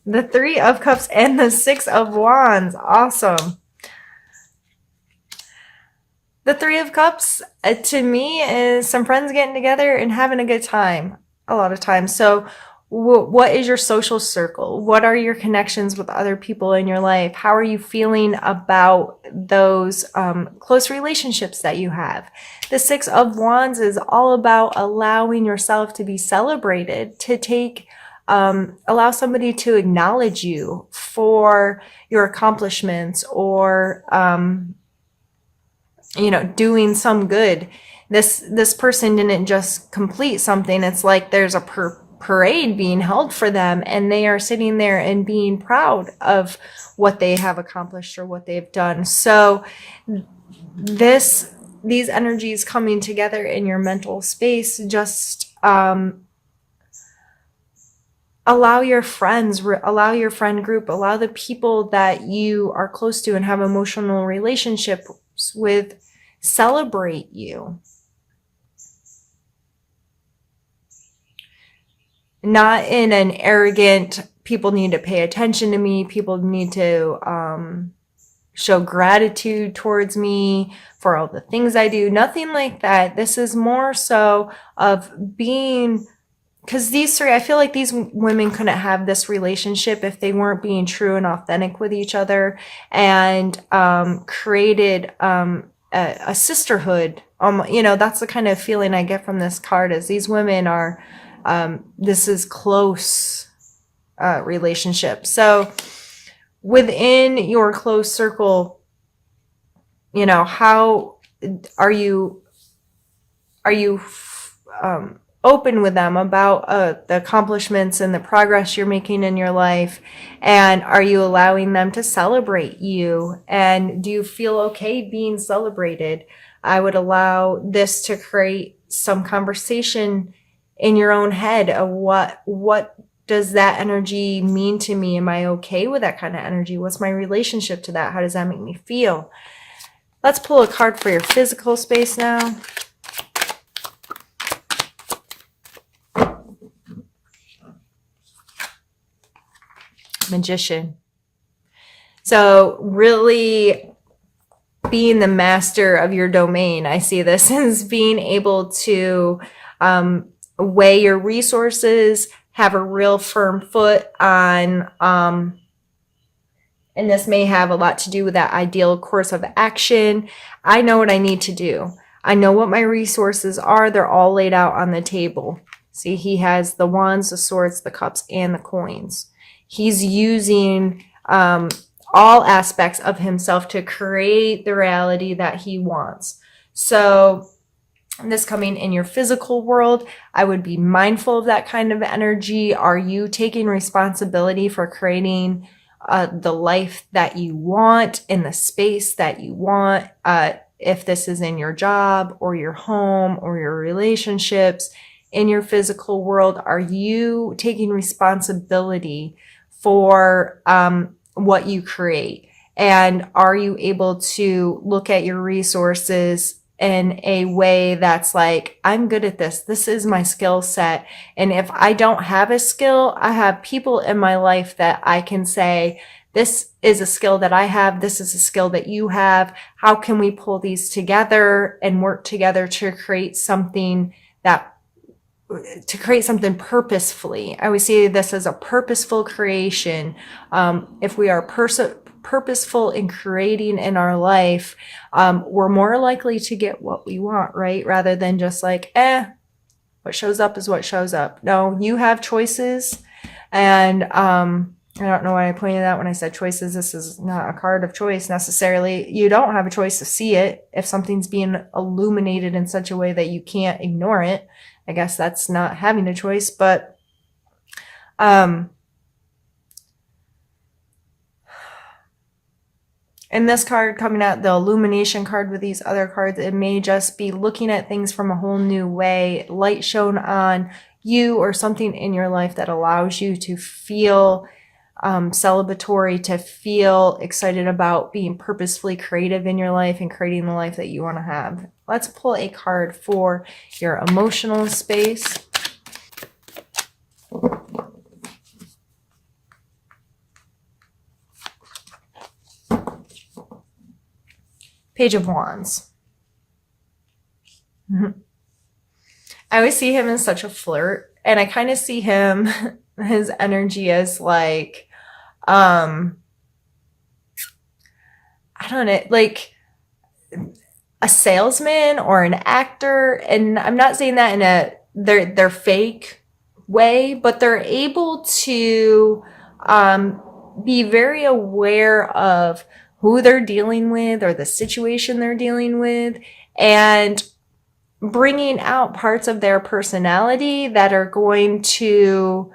The Three of Cups and the Six of Wands. Awesome. The Three of Cups, to me, is some friends getting together and having a good time a lot of times. So, what is your social circle? What are your connections with other people in your life? How are you feeling about those close relationships that you have? The Six of Wands is all about allowing yourself to be celebrated, to take allow somebody to acknowledge you for your accomplishments or doing some good. This person didn't just complete something. It's like there's a parade being held for them, and they are sitting there and being proud of what they have accomplished or what they've done. So these energies coming together in your mental space, just allow your friends, allow your friend group, allow the people that you are close to and have emotional relationships with celebrate you. Not in an arrogant, people need to pay attention to me, people need to show gratitude towards me for all the things I do. Nothing like that. This is more so of being, because these three, I feel like these women couldn't have this relationship if they weren't being true and authentic with each other and created a sisterhood. That's the kind of feeling I get from this card, is these women are, this is close relationship. So within your close circle, how are you open with them about the accomplishments and the progress you're making in your life? And are you allowing them to celebrate you? And do you feel okay being celebrated? I would allow this to create some conversation in your own head of what does that energy mean to me? Am I okay with that kind of energy? What's my relationship to that? How does that make me feel? Let's pull a card for your physical space now. Magician. So really being the master of your domain. I see this as being able to weigh your resources, have a real firm foot on, and this may have a lot to do with that ideal course of action. I know what I need to do. I know what my resources are. They're all laid out on the table. See, he has the wands, the swords, the cups, and the coins. He's using all aspects of himself to create the reality that he wants. So this coming in your physical world, I would be mindful of that kind of energy. Are you taking responsibility for creating the life that you want in the space that you want? If this is in your job or your home or your relationships, in your physical world, are you taking responsibility for what you create? And are you able to look at your resources in a way that's like, I'm good at this. This is my skill set. And if I don't have a skill, I have people in my life that I can say, this is a skill that I have. This is a skill that you have. How can we pull these together and work together to create something purposefully? I always see this as a purposeful creation. If we are purposeful in creating in our life, we're more likely to get what we want, right? Rather than just like, what shows up is what shows up. No, you have choices. And I don't know why I pointed out when I said choices. This is not a card of choice necessarily. You don't have a choice to see it. If something's being illuminated in such a way that you can't ignore it, I guess that's not having a choice. But in this card coming out, the illumination card with these other cards, it may just be looking at things from a whole new way, light shown on you or something in your life that allows you to feel celebratory, to feel excited about being purposefully creative in your life and creating the life that you want to have. Let's pull a card for your emotional space. Page of Wands. I always see him as such a flirt, and I kind of see him, his energy as like, I don't know, like a salesman or an actor. And I'm not saying that in a they're fake way, but they're able to be very aware of who they're dealing with or the situation they're dealing with, and bringing out parts of their personality that are going to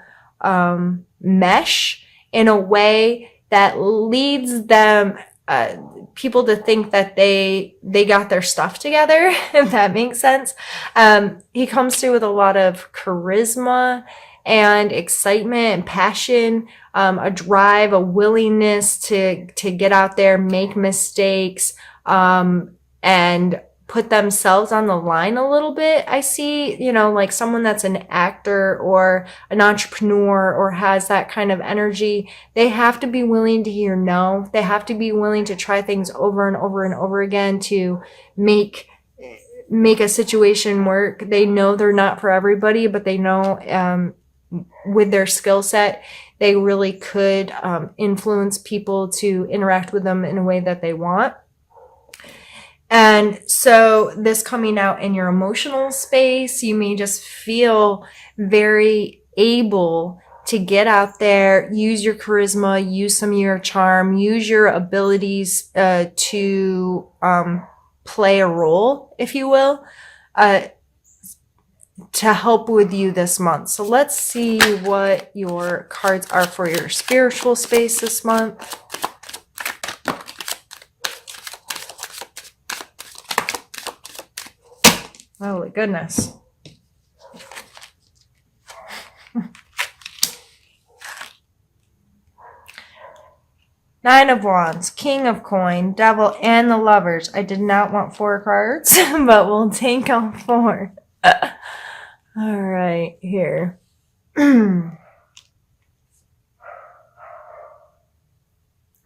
mesh in a way that leads them people to think that they got their stuff together, if that makes sense. He comes through with a lot of charisma and excitement and passion, a drive, a willingness to get out there, make mistakes, and put themselves on the line a little bit. I see, you know, like someone that's an actor or an entrepreneur or has that kind of energy. They have to be willing to hear no. They have to be willing to try things over and over and over again to make a situation work. They know they're not for everybody, but they know with their skill set, they really could influence people to interact with them in a way that they want. And so this coming out in your emotional space, you may just feel very able to get out there, use your charisma, use some of your charm, use your abilities to play a role, if you will, to help with you this month. So let's see what your cards are for your spiritual space this month. Holy goodness. Nine of Wands, King of Coin, Devil, and the Lovers. I did not want 4 cards, but we'll take all 4. All right, here. And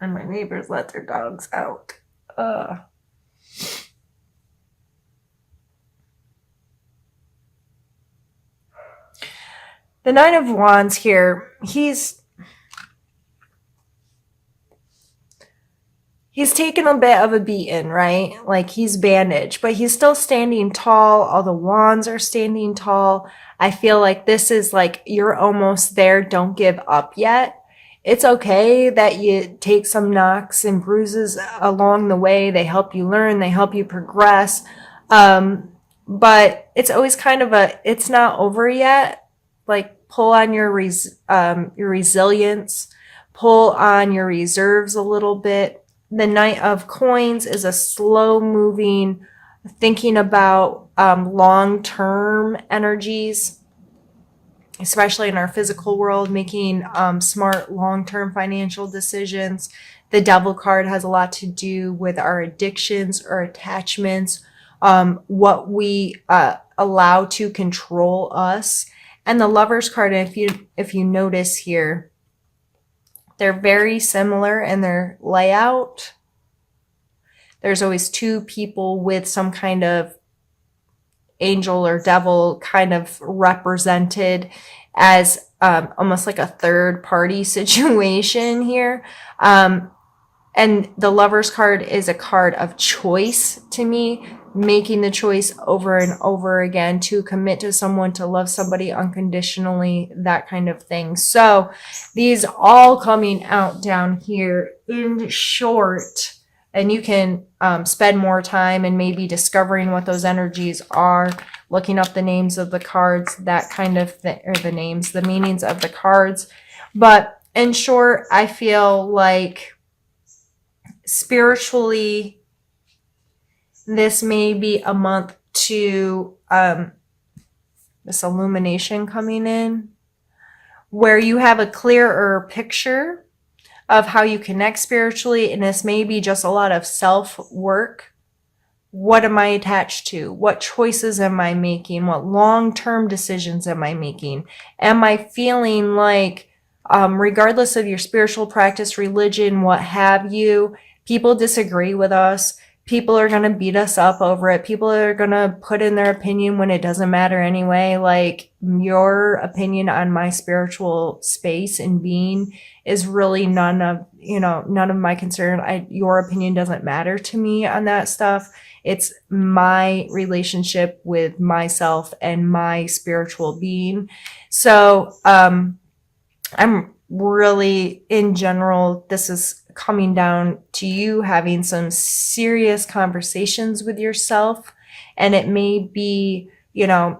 my neighbors let their dogs out. The Nine of Wands here, he's taken a bit of a beating, right? Like he's bandaged, but he's still standing tall. All the wands are standing tall. I feel like this is like, you're almost there. Don't give up yet. It's okay that you take some knocks and bruises along the way. They help you learn. They help you progress. But it's always kind of it's not over yet. Like pull on your resilience, pull on your reserves a little bit. The Knight of Coins is a slow moving, thinking about long-term energies, especially in our physical world, making smart long-term financial decisions. The Devil card has a lot to do with our addictions or attachments, what we allow to control us. And the Lovers card, if you notice here, they're very similar in their layout. There's always 2 people with some kind of angel or devil kind of represented as almost like a third party situation here. And the Lovers card is a card of choice to me, making the choice over and over again to commit to someone, to love somebody unconditionally, that kind of thing. So these all coming out down here in short, and you can spend more time and maybe discovering what those energies are, looking up the names of the cards, that kind of thing, or the meanings of the cards. But in short, I feel like spiritually, this may be a month to this illumination coming in, where you have a clearer picture of how you connect spiritually. And this may be just a lot of self-work. What am I attached to? What choices am I making? What long-term decisions am I making? Am I feeling like, regardless of your spiritual practice, religion, what have you, people disagree with us. People are going to beat us up over it. People are going to put in their opinion when it doesn't matter anyway. Like, your opinion on my spiritual space and being is really none of my concern. Your opinion doesn't matter to me on that stuff. It's my relationship with myself and my spiritual being. So, I'm really, in general, this is coming down to you having some serious conversations with yourself. And it may be,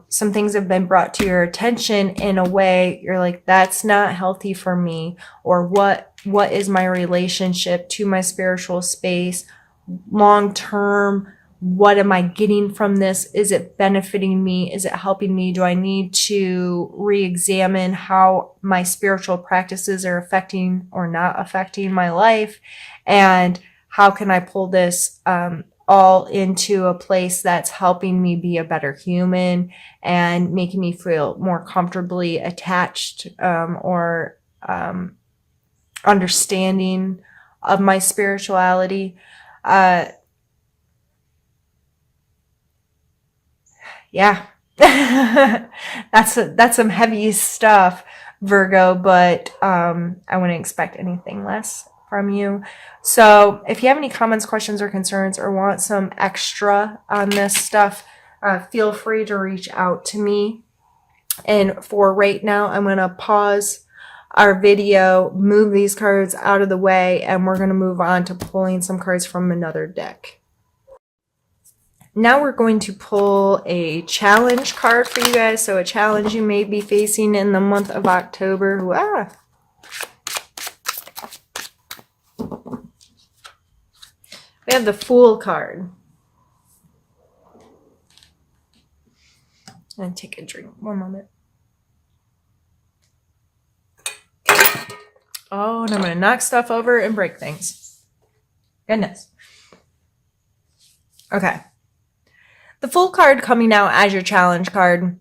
some things have been brought to your attention in a way you're like, that's not healthy for me. Or what is my relationship to my spiritual space long term? What am I getting from this? Is it benefiting me? Is it helping me? Do I need to re-examine how my spiritual practices are affecting or not affecting my life? And how can I pull this all into a place that's helping me be a better human and making me feel more comfortably attached or understanding of my spirituality? Yeah, that's some heavy stuff, Virgo, but I wouldn't expect anything less from you. So if you have any comments, questions, or concerns, or want some extra on this stuff, feel free to reach out to me. And for right now, I'm going to pause our video, move these cards out of the way, and we're going to move on to pulling some cards from another deck. Now we're going to pull a challenge card for you guys. So a challenge you may be facing in the month of October. We have the Fool card. I'm going to take a drink. One moment. Oh, and I'm going to knock stuff over and break things. Goodness. Okay. The Fool card coming out as your challenge card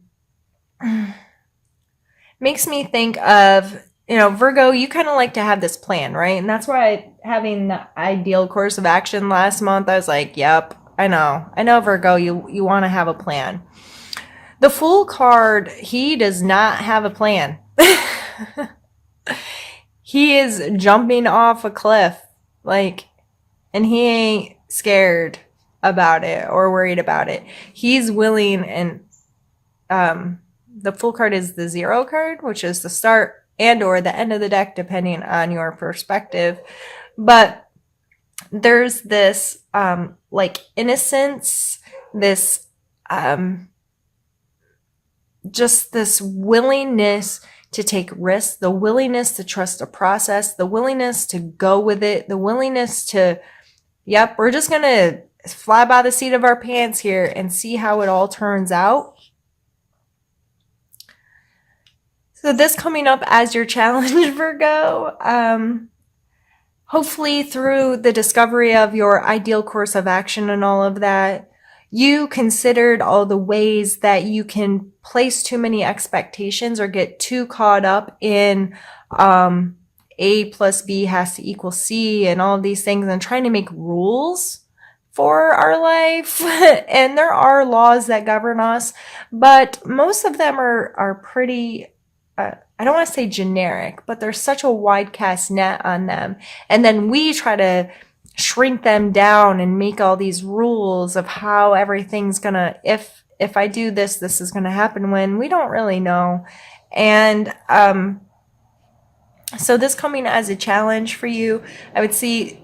makes me think of, Virgo, you kind of like to have this plan, right? And that's why having the ideal course of action last month, I was like, yep, I know, Virgo, you want to have a plan. The Fool card, he does not have a plan. He is jumping off a cliff, and he ain't scared about it or worried about it. He's willing, and the Fool card is the 0 card, which is the start and or the end of the deck, depending on your perspective. But there's this innocence, this just this willingness to take risks, the willingness to trust the process, the willingness to go with it, the willingness to, yep, we're just gonna fly by the seat of our pants here and see how it all turns out. So this coming up as your challenge, Virgo, hopefully through the discovery of your ideal course of action and all of that, you considered all the ways that you can place too many expectations or get too caught up in A plus B has to equal C and all of these things and trying to make rules for our life. And there are laws that govern us, but most of them are pretty, I don't want to say generic, but there's such a wide cast net on them. And then we try to shrink them down and make all these rules of how everything's gonna, if I do this, this is gonna happen, when we don't really know. And so this coming as a challenge for you, I would say,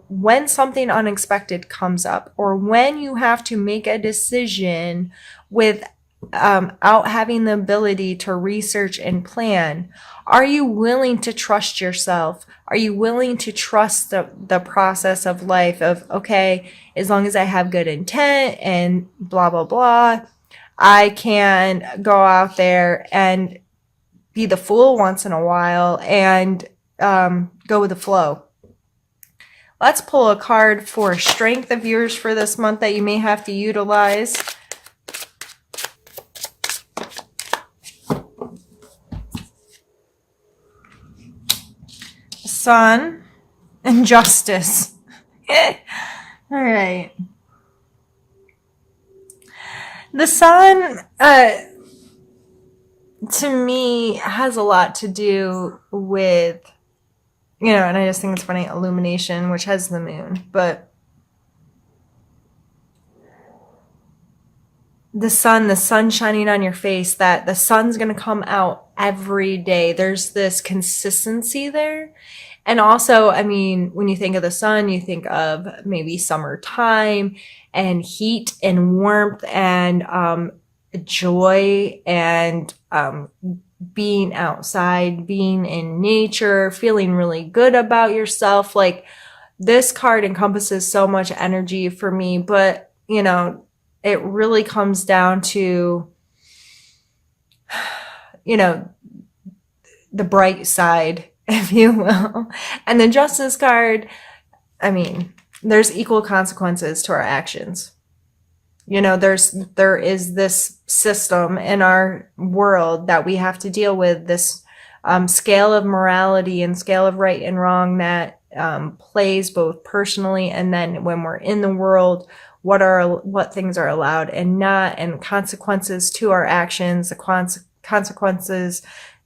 when something unexpected comes up, or when you have to make a decision without having the ability to research and plan, are you willing to trust yourself? Are you willing to trust the process of life of, okay, as long as I have good intent and blah, blah, blah, I can go out there and be the fool once in a while and go with the flow. Let's pull a card for a strength of yours for this month that you may have to utilize. Sun and Justice. All right. The sun, to me, has a lot to do with, and I just think it's funny, illumination, which has the moon, but the sun shining on your face, that the sun's going to come out every day. There's this consistency there. And also, I mean, when you think of the sun, you think of maybe summertime and heat and warmth and joy and being outside, being in nature, feeling really good about yourself. Like, this card encompasses so much energy for me, but it really comes down to, the bright side, if you will. And the Justice card, I mean, there's equal consequences to our actions. There is this system in our world that we have to deal with, this scale of morality and scale of right and wrong that plays both personally and then when we're in the world, what things are allowed and not, and consequences to our actions, the consequences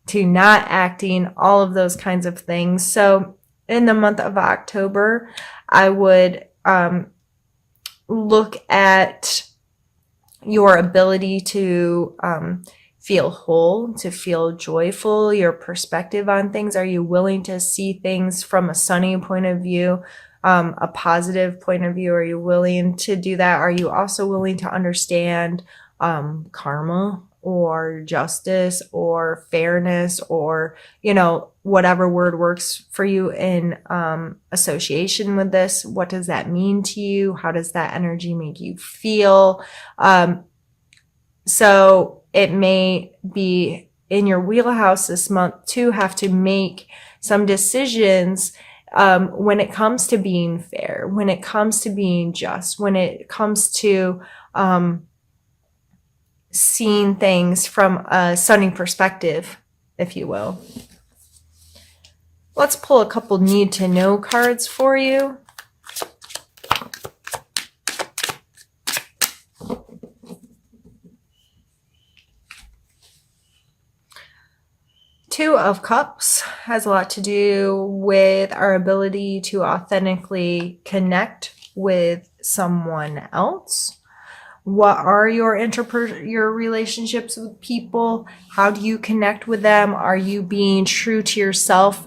to not acting, all of those kinds of things. So in the month of October, I would look at your ability to feel whole, to feel joyful, your perspective on things. Are you willing to see things from a sunny point of view, a positive point of view? Are you willing to do that? Are you also willing to understand karma or justice or fairness or, whatever word works for you in association with this? What does that mean to you? How does that energy make you feel? So it may be in your wheelhouse this month to have to make some decisions when it comes to being fair, when it comes to being just, when it comes to seeing things from a sunny perspective, if you will. Let's pull a couple need to know cards for you. Two of Cups has a lot to do with our ability to authentically connect with someone else. What are your relationships with people? How do you connect with them? Are you being true to yourself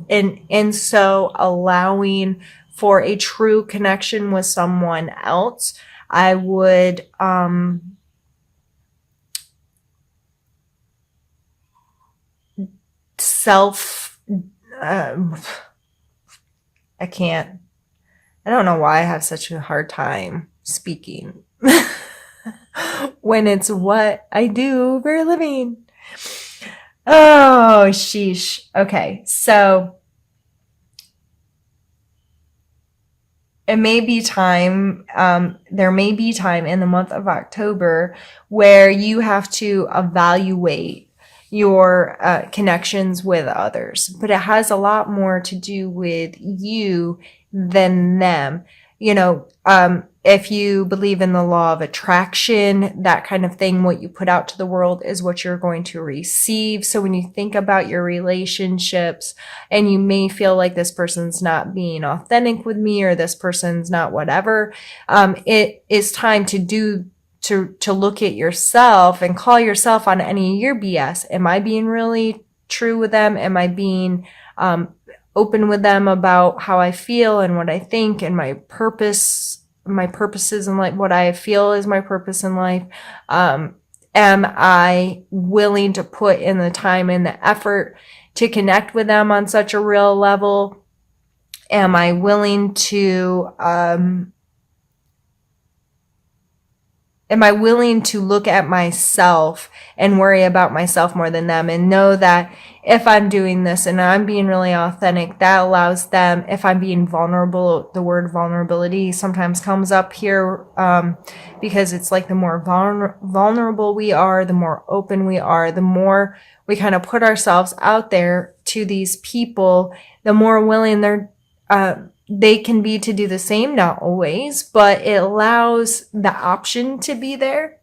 and so allowing for a true connection with someone else? I would I don't know why I have such a hard time speaking when it's what I do for a living. Oh, sheesh. Okay, so it may be time, there may be time in the month of October where you have to evaluate your connections with others, but it has a lot more to do with you than them. If you believe in the law of attraction, that kind of thing, what you put out to the world is what you're going to receive. So when you think about your relationships and you may feel like this person's not being authentic with me or this person's not whatever, it is time to look at yourself and call yourself on any of your BS. Am I being really true with them? Am I being open with them about how I feel and what I think and my purposes in life, what I feel is my purpose in life? Am I willing to put in the time and the effort to connect with them on such a real level? Am I willing to look at myself and worry about myself more than them, and know that if I'm doing this and I'm being really authentic, that allows them, if I'm being vulnerable, the word vulnerability sometimes comes up here because it's like the more vulnerable we are, the more open we are, the more we kind of put ourselves out there to these people, the more willing they can be to do the same, not always, but it allows the option to be there.